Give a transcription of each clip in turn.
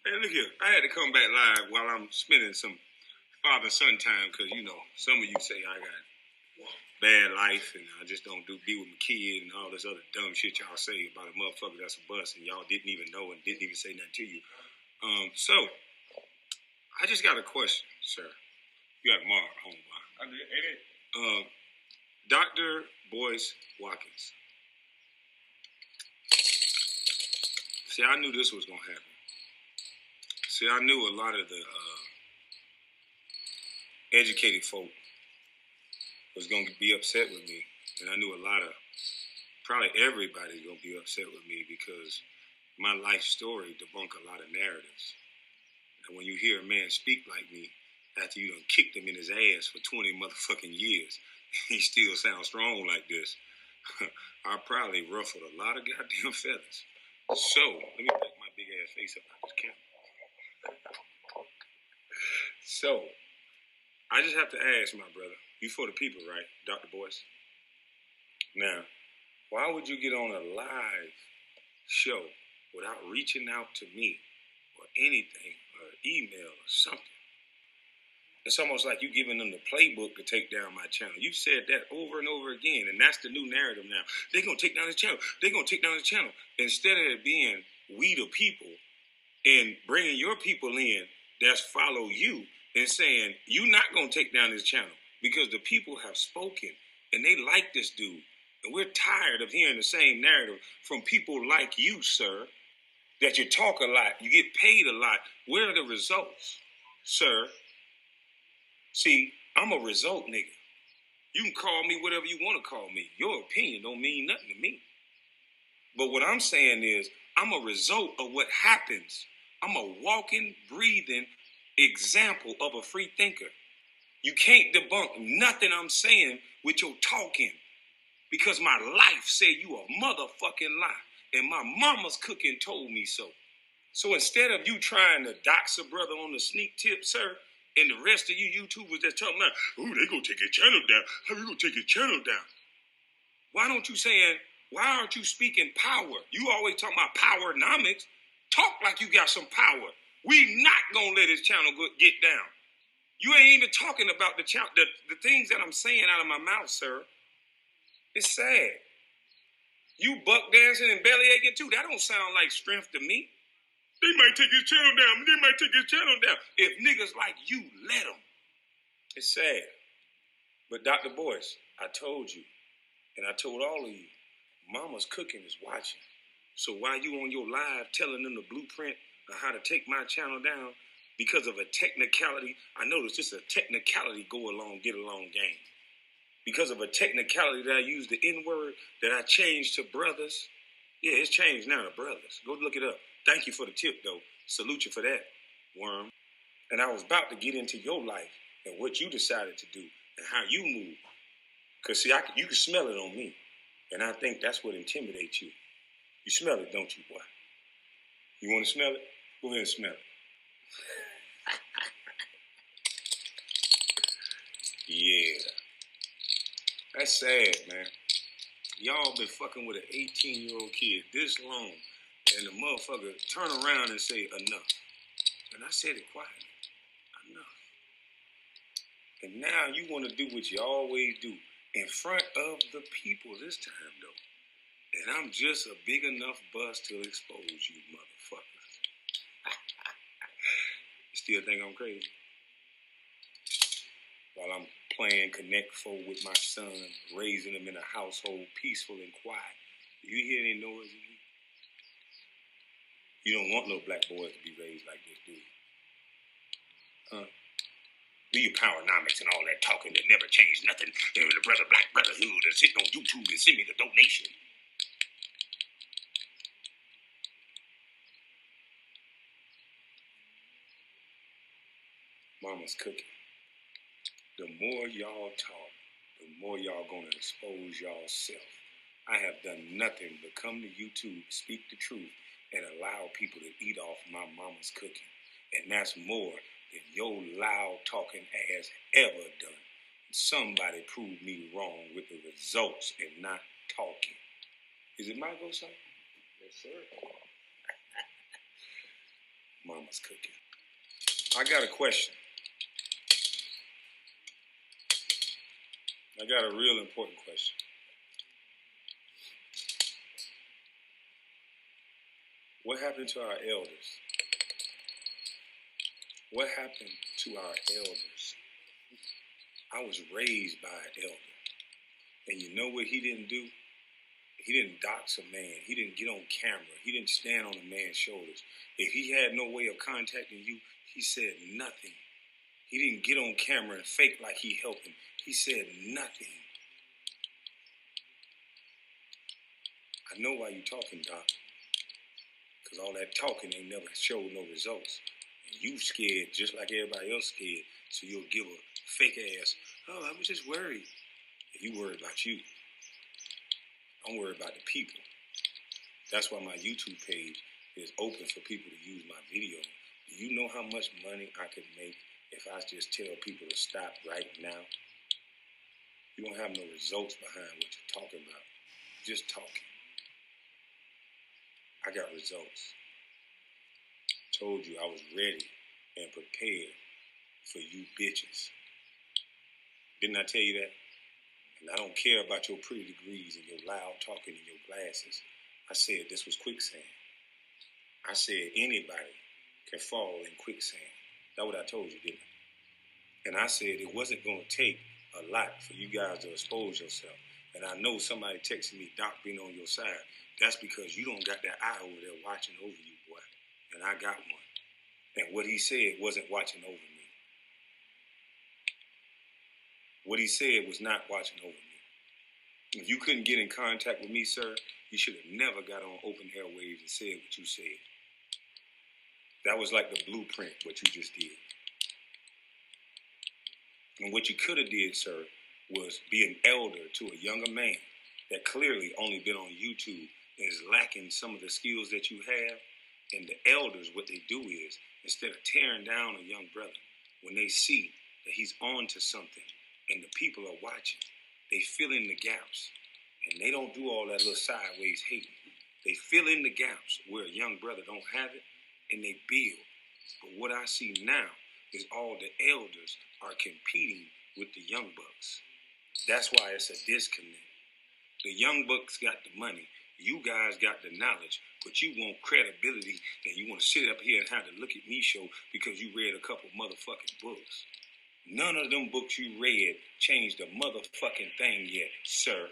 Hey, look here. I had to come back live while I'm spending some father-son time because, you know, some of you say I got bad life and I just don't be with my kid and all this other dumb shit y'all say about a motherfucker that's a bust and y'all didn't even know and didn't even say nothing to you. So, I just got a question, sir. You got Mark home, I did. Dr. Boyce Watkins. See, I knew this was going to happen. See, I knew a lot of the educated folk was going to be upset with me. And I knew a lot of, probably everybody's going to be upset with me because my life story debunk a lot of narratives. And when you hear a man speak like me, after you done kicked him in his ass for 20 motherfucking years, he still sounds strong like this. I probably ruffled a lot of goddamn feathers. So, let me pick my big ass face up on this camera. So, I just have to ask my brother, you for the people, right, Dr. Boyce? Now, why would you get on a live show without reaching out to me or anything, or email or something? It's almost like you giving them the playbook to take down my channel. You've said that over and over again, and that's the new narrative now. They're going to take down the channel. They're going to take down the channel. Instead of it being we the people and bringing your people in that's follow you and saying, you're not going to take down this channel because the people have spoken and they like this dude. And we're tired of hearing the same narrative from people like you, sir, that you talk a lot, you get paid a lot. Where are the results, sir? See, I'm a result nigga. You can call me whatever you want to call me. Your opinion don't mean nothing to me. But what I'm saying is, I'm a result of what happens. I'm a walking, breathing example of a free thinker. You can't debunk nothing I'm saying with your talking because my life said you a motherfucking lie. And my mama's cooking told me so. So instead of you trying to dox a brother on the sneak tip, sir, and the rest of you YouTubers that's talking about, oh, they gonna take his channel down. How you gonna take his channel down? Why aren't you speaking power? You always talking about powernomics. Talk like you got some power. We not gonna let his channel get down. You ain't even talking about the things that I'm saying out of my mouth, sir. It's sad. You buck dancing and belly aching too. That don't sound like strength to me. They might take his channel down. They might take his channel down. If niggas like you, let them. It's sad. But Dr. Boyce, I told you, and I told all of you, Mama's Cooking is watching. So while you on your live telling them the blueprint of how to take my channel down, because of a technicality, I noticed it's a technicality get along game. Because of a technicality that I used the N-word that I changed to brothers. Yeah, it's changed now to brothers. Go look it up. Thank you for the tip, though. Salute you for that, worm. And I was about to get into your life and what you decided to do and how you move. Because, see, you can smell it on me. And I think that's what intimidates you. You smell it, don't you, boy? You want to smell it? Go ahead and smell it. Yeah. That's sad, man. Y'all been fucking with an 18-year-old kid this long, and the motherfucker turn around and say, enough. And I said it quietly. Enough. And now you want to do what you always do in front of the people this time, though. And I'm just a big enough bust to expose you motherfuckers. You still think I'm crazy? While I'm playing Connect 4 with my son, raising him in a household peaceful and quiet. Do you hear any noise in here? You don't want no black boys to be raised like this, do you? Huh? Do your powernomics and all that talking that never changed nothing. The black brotherhood and sitting on YouTube and send me the donation. Mama's Cooking. The more y'all talk, the more y'all gonna expose y'all self. I have done nothing but come to YouTube, speak the truth, and allow people to eat off my mama's cooking. And that's more than your loud talking ass ever done. Somebody proved me wrong with the results and not talking. Is it my go, son? Yes, sir. Mama's cooking. I got a question. I got a real important question. What happened to our elders? What happened to our elders? I was raised by an elder. And you know what he didn't do? He didn't dox a man. He didn't get on camera. He didn't stand on a man's shoulders. If he had no way of contacting you, he said nothing. He didn't get on camera and fake like he helping. He said nothing. I know why you talking, Doc. Because all that talking ain't never showed no results. And you scared just like everybody else scared. So you'll give a fake ass, oh, I was just worried. If you worried about you, I'm worried about the people. That's why my YouTube page is open for people to use my video. Do you know how much money I could make if I just tell people to stop right now? You don't have no results behind what you're talking about. Just talking. I got results. Told you I was ready and prepared for you bitches. Didn't I tell you that? And I don't care about your pretty degrees and your loud talking and your glasses. I said this was quicksand. I said anybody can fall in quicksand. That's what I told you, didn't I? And I said it wasn't going to take a lot for you guys to expose yourself. And I know somebody texting me, Doc being on your side. That's because you don't got that eye over there watching over you, boy. And I got one. And what he said wasn't watching over me. What he said was not watching over me. If you couldn't get in contact with me, sir, you should have never got on open airwaves and said what you said. That was like the blueprint, what you just did. And what you could have did, sir, was be an elder to a younger man that clearly only been on YouTube and is lacking some of the skills that you have. And the elders, what they do is, instead of tearing down a young brother, when they see that he's on to something and the people are watching, they fill in the gaps. And they don't do all that little sideways hating. They fill in the gaps where a young brother don't have it, and they build. But what I see now is all the elders are competing with the young bucks. That's why it's a disconnect. The young bucks got the money. You guys got the knowledge, but you want credibility, and you want to sit up here and have to look at me show because you read a couple motherfucking books. None of them books you read changed a motherfucking thing yet, sir.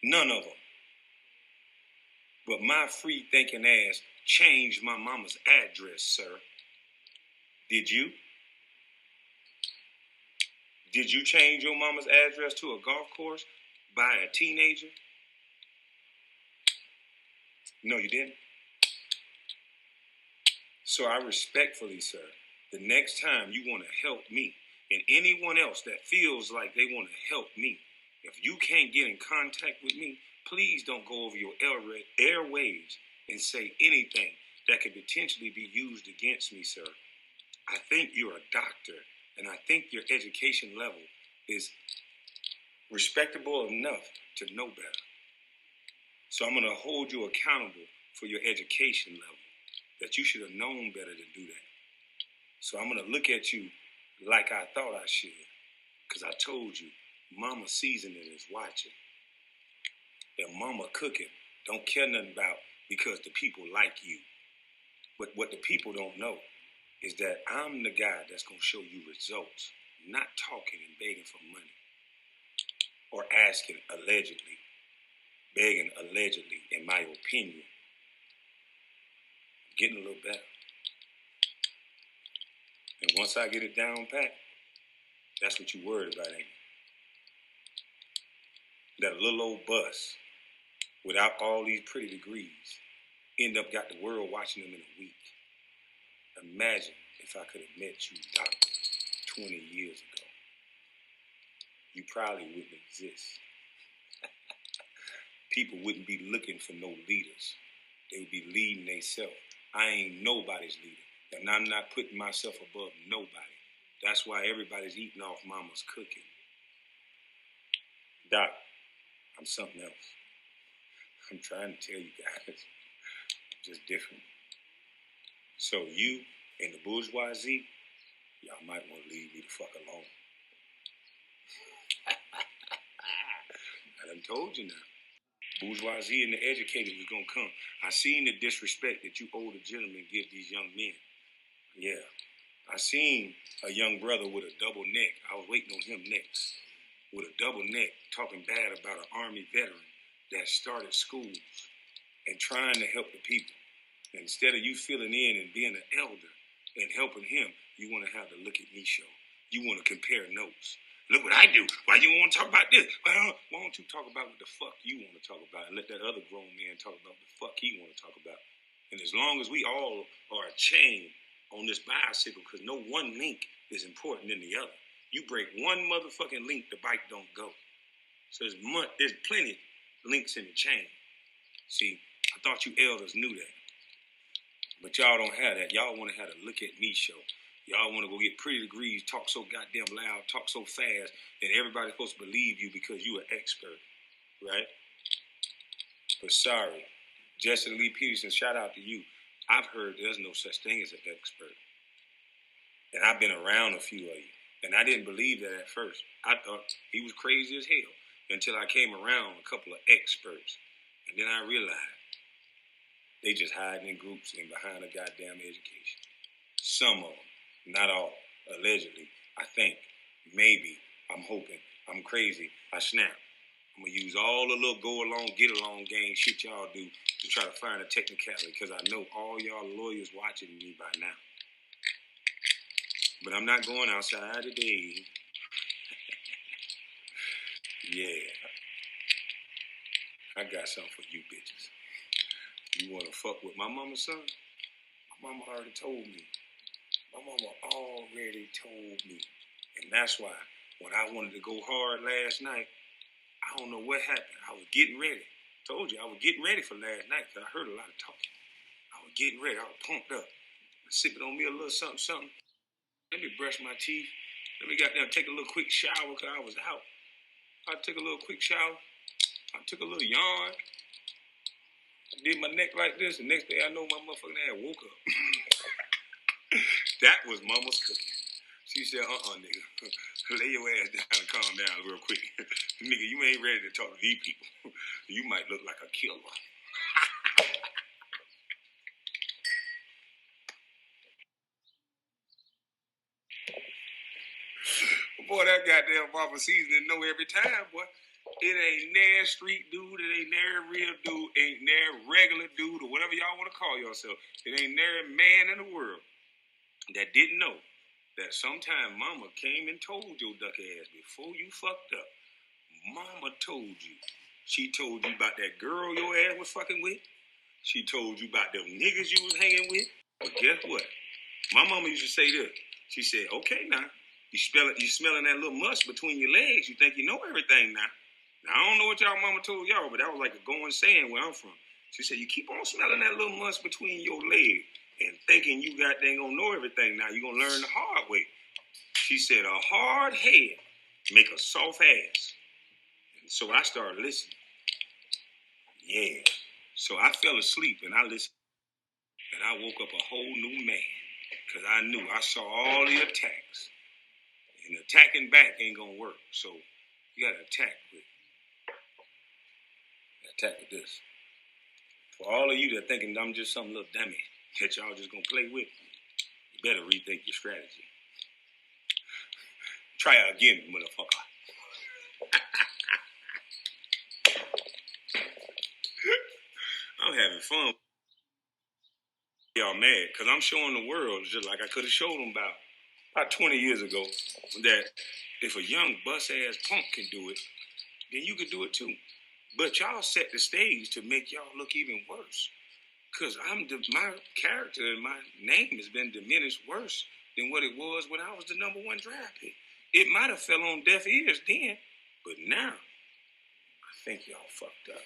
None of them. But my free thinking ass changed my mama's address, sir. Did you? Did you change your mama's address to a golf course by a teenager? No, you didn't. So I respectfully, sir, the next time you want to help me and anyone else that feels like they want to help me, if you can't get in contact with me, please don't go over your airwaves and say anything that could potentially be used against me, sir. I think you're a doctor, and I think your education level is respectable enough to know better. So I'm going to hold you accountable for your education level, that you should have known better to do that. So I'm going to look at you like I thought I should, because I told you, Mama seasoning is watching. And Mama cooking don't care nothing about because the people like you. But what the people don't know is that I'm the guy that's going to show you results, not talking and begging for money or asking allegedly, begging allegedly, in my opinion. Getting a little better. And once I get it down pat, that's what you worried about, ain't it? That little old bus without all these pretty degrees end up got the world watching them in a week. Imagine if I could have met you, doctor, 20 years ago. You probably wouldn't exist. People wouldn't be looking for no leaders. They would be leading themselves. I ain't nobody's leader, and I'm not putting myself above nobody. That's why everybody's eating off Mama's cooking. Doc, I'm something else. I'm trying to tell you guys, I'm just different. So you and the bourgeoisie, y'all might want to leave me the fuck alone. I done told you now. Bourgeoisie and the educated was gonna come. I seen the disrespect that you older gentlemen give these young men. Yeah. I seen a young brother with a double neck. I was waiting on him next. With a double neck, talking bad about an Army veteran that started schools and trying to help the people. And instead of you filling in and being an elder and helping him, you want to have the look at me show. You want to compare notes. Look what I do. Why you want to talk about this? Well, why don't you talk about what the fuck you want to talk about and let that other grown man talk about what the fuck he want to talk about? And as long as we all are a chain on this bicycle, because no one link is important than the other. You break one motherfucking link, the bike don't go. So there's plenty links in the chain. See, I thought you elders knew that. But y'all don't have that. Y'all want to have a look at me show. Y'all want to go get pretty degrees, talk so goddamn loud, talk so fast, and everybody's supposed to believe you because you an expert, right? But sorry, Jesse Lee Peterson, shout out to you. I've heard there's no such thing as an expert. And I've been around a few of you. And I didn't believe that at first. I thought he was crazy as hell until I came around a couple of experts. And then I realized they just hiding in groups and behind a goddamn education. Some of them, not all, allegedly. I think, maybe, I'm hoping, I'm crazy, I snap. I'm going to use all the little go-along, get-along game shit y'all do to try to find a technicality because I know all y'all lawyers watching me by now. But I'm not going outside today. Yeah. I got something for you bitches. You want to fuck with my mama's son? My mama already told me. My mama already told me. And that's why when I wanted to go hard last night, I don't know what happened. I was getting ready. Told you, I was getting ready for last night because I heard a lot of talking. I was getting ready. I was pumped up. Sipping on me a little something. Let me brush my teeth. Let me take a little quick shower because I was out. I took a little quick shower. I took a little yawn. I did my neck like this. The next day I know my motherfucking ass woke up. That was mama's cooking. She said, nigga. Lay your ass down and calm down real quick. Nigga, you ain't ready to talk to these people. You might look like a killer. Boy, that goddamn Papa Seasoning know every time, boy. It ain't near street dude, it ain't near real dude, ain't near regular dude, or whatever y'all want to call yourself. It ain't near man in the world that didn't know that sometime mama came and told your duck ass before you fucked up. Mama told you. She told you about that girl your ass was fucking with. She told you about them niggas you was hanging with. But guess what? My mama used to say this. She said, okay now, you smelling that little musk between your legs. You think you know everything now. Now, I don't know what y'all mama told y'all, but that was like a going saying where I'm from. She said, you keep on smelling that little musk between your legs and thinking you goddamn gonna know everything now. You're gonna learn the hard way. She said, a hard head make a soft ass. And so I started listening. Yeah. So I fell asleep and I listened. And I woke up a whole new man. Because I knew I saw all the attacks. And attacking back ain't gonna work. So you gotta attack with this. For all of you that thinking I'm just some little dummy that y'all just gonna play with, you better rethink your strategy. Try it again, motherfucker. I'm having fun. Y'all mad because I'm showing the world just like I could have showed them about 20 years ago that if a young bus-ass punk can do it, then you could do it too. But y'all set the stage to make y'all look even worse. Because my character and my name has been diminished worse than what it was when I was the number one draft pick. It might have fell on deaf ears then, but now I think y'all fucked up.